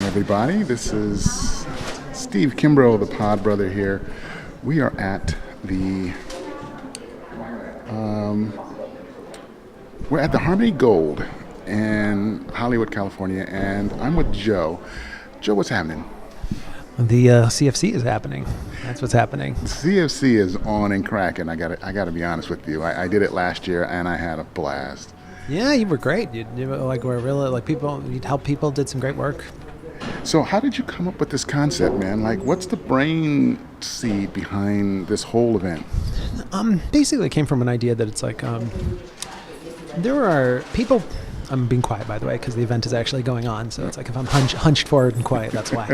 everybody. This is Steve Kimbrough, the PodBrother here. We are at the we're at the Harmony Gold in Hollywood, California, and I'm with Joe. Joe, what's happening? The CFC is happening. That's what's happening. CFC is on and cracking. I gotta be honest with you. I did it last year and I had a blast. Yeah, you were great. You were really people. You'd help people. Did some great work. So how did you come up with this concept, man? Like, what's the brain seed behind this whole event? Basically, it came from an idea that it's like there are people. I'm being quiet, by the way, because the event is actually going on. So it's like if I'm hunched forward and quiet, that's why.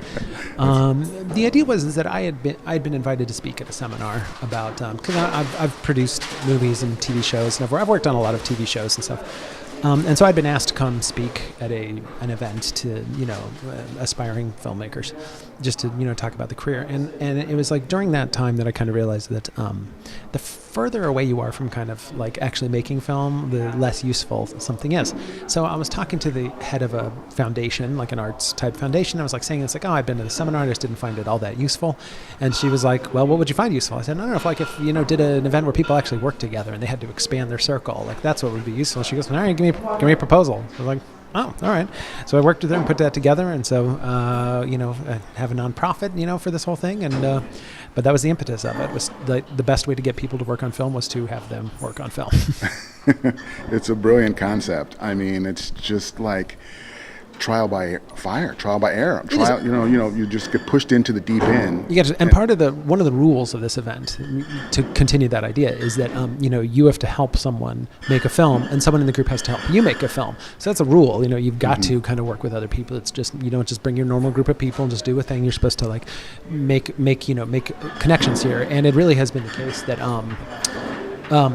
The idea was that I'd been invited to speak at a seminar about because I've produced movies and TV shows, and I've worked on a lot of TV shows and stuff. And so I'd been asked to come speak at an event to aspiring filmmakers, just to talk about the career. And it was like during that time that I kind of realized that the further away you are from kind of like actually making film, the less useful something is. So I was talking to the head of a foundation, like an arts type foundation. I was like saying, it's like, oh, I've been to the seminar, I just didn't find it all that useful. And she was like, well, what would you find useful? I said, no, if did an event where people actually work together and they had to expand their circle, like that's what would be useful. She goes, all right, give me a proposal. I was like, oh, all right. So I worked with her and put that together, and so I have a nonprofit, for this whole thing, and but that was the impetus of it. Was the best way to get people to work on film was to have them work on film. It's a brilliant concept. I mean, it's just like trial by fire, trial by error. You just get pushed into the deep end. And part of one of the rules of this event, to continue that idea, is that you have to help someone make a film, and someone in the group has to help you make a film. So that's a rule. You've got to kind of work with other people. It's just you don't just bring your normal group of people and just do a thing. You're supposed to like make connections here, and it really has been the case that.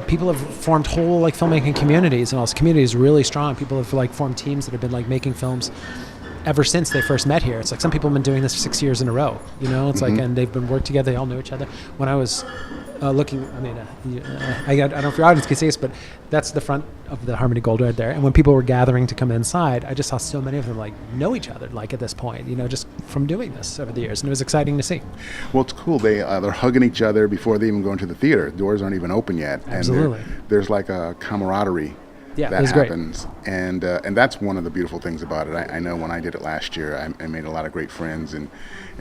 People have formed whole filmmaking communities, and all this community is really strong. People have formed teams that have been making films ever since they first met here. It's like some people have been doing this for 6 years in a row. It's like, and they've been working together. They all know each other. When I was looking, I don't know if your audience can see this, but that's the front of the Harmony Gold right there. And when people were gathering to come inside, I just saw so many of them know each other at this point. Just from doing this over the years, and it was exciting to see. Well, it's cool. They're hugging each other before they even go into the theater. Doors aren't even open yet. Absolutely. And there's like a camaraderie. Yeah, that it was happens, great. And that's one of the beautiful things about it. I know when I did it last year, I made a lot of great friends, and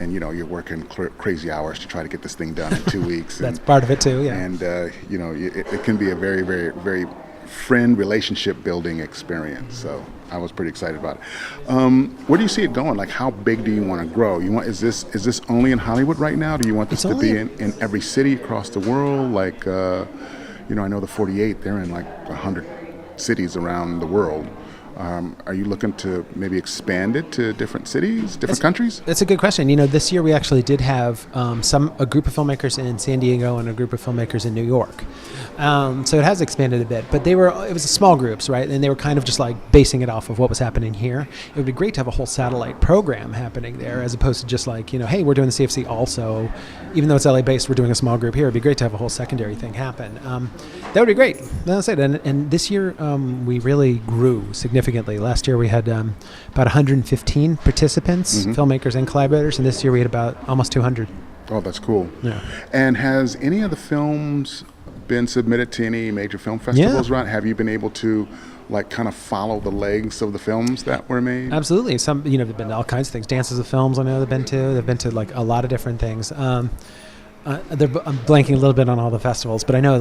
you're working crazy hours to try to get this thing done in 2 weeks. That's part of it too, yeah. And it can be a very, very, very friend relationship building experience. So I was pretty excited about it. Where do you see it going? Like, how big do you want to grow? Is this only in Hollywood right now? Do you want this to be in every city across the world? Like, I know the 48, they're in 100 cities around the world. Are you looking to maybe expand it to different cities, different countries? That's a good question. This year we actually did have a group of filmmakers in San Diego and a group of filmmakers in New York. So it has expanded a bit, but it was small groups, right? And they were kind of just basing it off of what was happening here. It would be great to have a whole satellite program happening there, as opposed to just hey, we're doing the CFC also. Even though it's LA based, we're doing a small group here. It'd be great to have a whole secondary thing happen. That would be great. That's it. And this year we really grew significantly. Last year we had about 115 participants, filmmakers and collaborators, and this year we had about almost 200. Oh, that's cool. Yeah. And has any of the films been submitted to any major film festivals around? Have you been able to kind of follow the legs of the films that were made? Absolutely. Some, there've been all kinds of things. Dances of Films, I know they've been to. They've been to a lot of different things. I'm blanking a little bit on all the festivals, but I know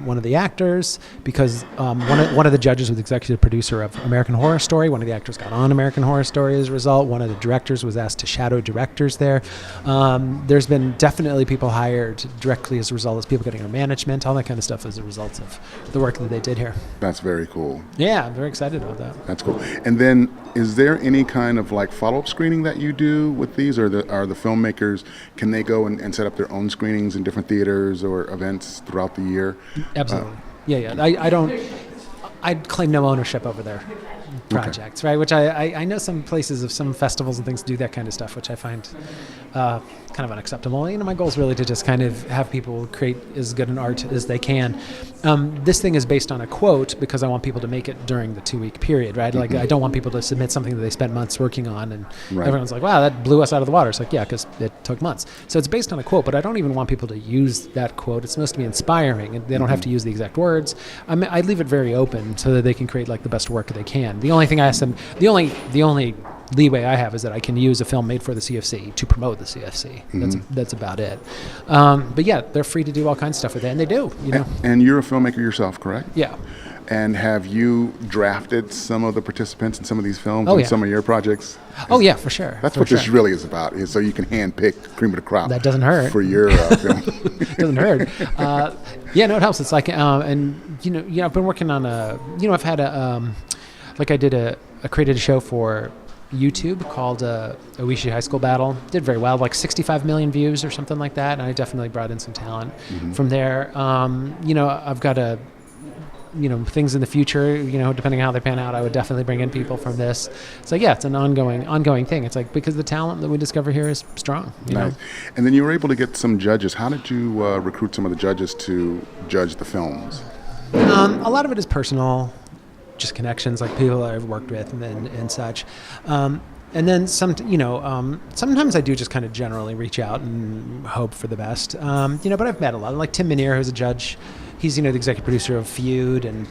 one of the actors, because one of the judges was executive producer of American Horror Story. One of the actors got on American Horror Story as a result. One of the directors was asked to shadow directors there. There's been definitely people hired directly as a result of people getting their management, all that kind of stuff as a result of the work that they did here. That's very cool. Yeah, I'm very excited about that. That's cool. And then is there any kind of follow-up screening that you do with these, or are the filmmakers, can they go and set up their own screenings in different theaters or events throughout the year? Absolutely. I claim no ownership over there. projects, right? Which I know some places of some festivals and things do that kind of stuff, which I find kind of unacceptable. My goal is really to just kind of have people create as good an art as they can. This thing is based on a quote because I want people to make it during the 2-week period, right? Like I don't want people to submit something that they spent months working on and everyone's like, wow, that blew us out of the water. It's like, yeah, because it took months. So it's based on a quote, but I don't even want people to use that quote. It's supposed to be inspiring, and they don't have to use the exact words. I leave it very open so that they can create like the best work they can. The only thing I ask them, the only leeway I have is that I can use a film made for the CFC to promote the CFC. That's about it. But yeah, they're free to do all kinds of stuff with it, and they do. And you're a filmmaker yourself, correct? Yeah. And have you drafted some of the participants in some of these films and some of your projects? Oh yeah, for sure. That's what this really is about, is so you can handpick cream of the crop. That doesn't hurt. For your film. It doesn't hurt. Yeah, no, it helps. It's like, and I've been working on I've had I created a show for YouTube called Oishi High School Battle. Did very well, like 65 million views or something like that. And I definitely brought in some talent from there. I've got things in the future, depending on how they pan out, I would definitely bring in people from this. So yeah, it's an ongoing thing. It's like, because the talent that we discover here is strong. Nice. And then you were able to get some judges. How did you recruit some of the judges to judge the films? A lot of it is personal, just connections, like people that I've worked with and such. And then sometimes I do just kind of generally reach out and hope for the best. But I've met a lot. Like Tim Minear, who's a judge. He's, the executive producer of Feud and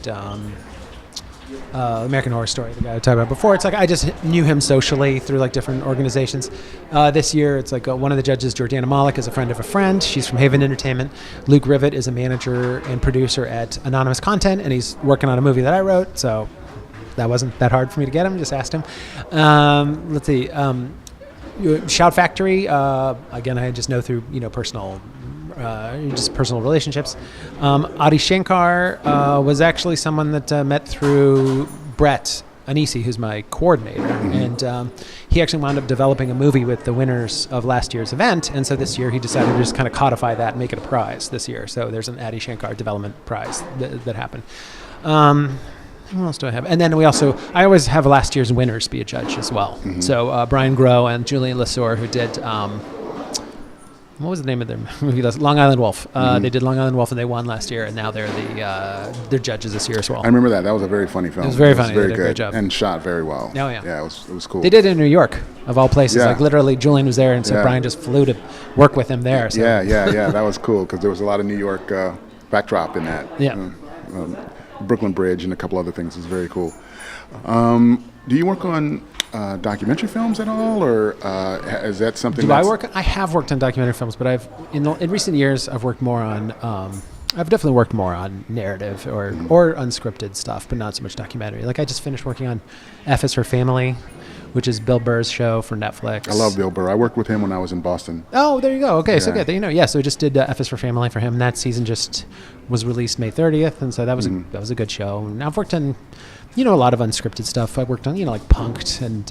American Horror Story, the guy I talked about before. It's like I just knew him socially through like different organizations. This year, it's like one of the judges, Jordana Malik, is a friend of a friend. She's from Haven Entertainment. Luke Rivet is a manager and producer at Anonymous Content, and he's working on a movie that I wrote. So that wasn't that hard for me to get him. Just asked him. Let's see. Shout Factory. Again, I just know through personal relationships. Adi Shankar was actually someone that met through Brett Anisi, who's my coordinator, and he actually wound up developing a movie with the winners of last year's event, and so this year he decided to just kind of codify that and make it a prize this year. So there's an Adi Shankar development prize that happened. What else do I have? And then I always have last year's winners be a judge as well. So Brian Groh and Julian Lesueur, who did what was the name of their movie? Long Island Wolf. They did Long Island Wolf, and they won last year, and now they're they're judges this year as well. I remember that. That was a very funny film. It was very funny. Very they did good. A great job. And shot very well. Oh, yeah. Yeah, it was cool. They did it in New York, of all places. Yeah. Like literally, Julian was there, and so Brian just flew to work with him there. So. Yeah. That was cool because there was a lot of New York backdrop in that. Yeah. Brooklyn Bridge and a couple other things. It was very cool. Do you work on documentary films at all, or is that something? I have worked on documentary films, but in recent years I've worked more on. I've definitely worked more on narrative or unscripted stuff, but not so much documentary. Like I just finished working on F is for Family, which is Bill Burr's show for Netflix. I love Bill Burr. I worked with him when I was in Boston. Oh, there you go. Okay, so good. So we just did F is for Family for him. That season just was released May 30th, and so that was a good show. And I've worked on, a lot of unscripted stuff. I worked on, like Punk'd and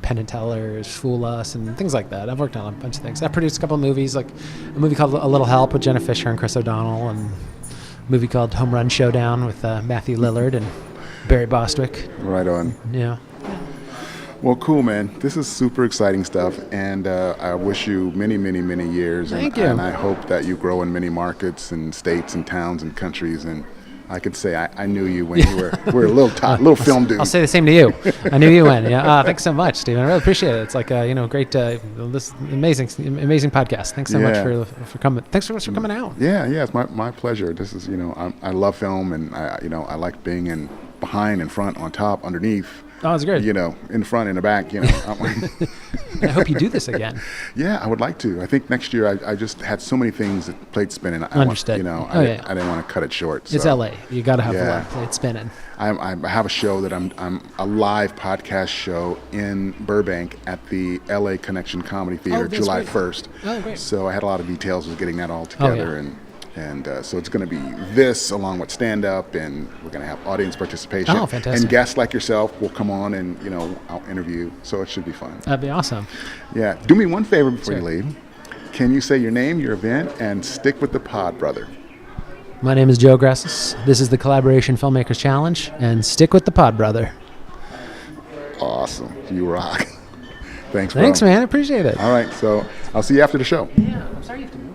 Penn and Teller's Fool Us and things like that. I've worked on a bunch of things. I produced a couple of movies, like a movie called A Little Help with Jenna Fisher and Chris O'Donnell, and a movie called Home Run Showdown with Matthew Lillard and Barry Bostwick. Right on. Yeah. Well, cool, man. This is super exciting stuff, and I wish you many, many, many years. Thank you. And I hope that you grow in many markets and states and towns and countries. And I could say I knew you when you were a little film dude. I'll say the same to you. I knew you when. Yeah. Thanks so much, Stephen. I really appreciate it. It's like great. This amazing podcast. Thanks so much for coming. Thanks so much for coming out. Yeah. It's my pleasure. This is I love film, and I like being in behind, in front, on top, underneath. Oh, it's great. In front, in the back. I hope you do this again. Yeah, I would like to. I think next year I just had so many things that plate spinning. Understood. I didn't want to cut it short. So. It's LA. You got to have a lot of plate spinning. I have a show that I'm a live podcast show in Burbank at the LA Connection Comedy Theater, July 1st. Oh, great. So I had a lot of details of getting that all together, and so it's going to be this along with stand-up, and we're going to have audience participation. Oh, fantastic. And guests like yourself will come on and, I'll interview. So it should be fun. That'd be awesome. Yeah. Do me one favor before you leave. Can you say your name, your event, and stick with the pod, brother? My name is Joe Gressis. This is the Collaboration Filmmakers Challenge, and stick with the pod, brother. Awesome. You rock. Thanks, bro. Thanks, man. I appreciate it. All right, so I'll see you after the show. Yeah, I'm sorry you have to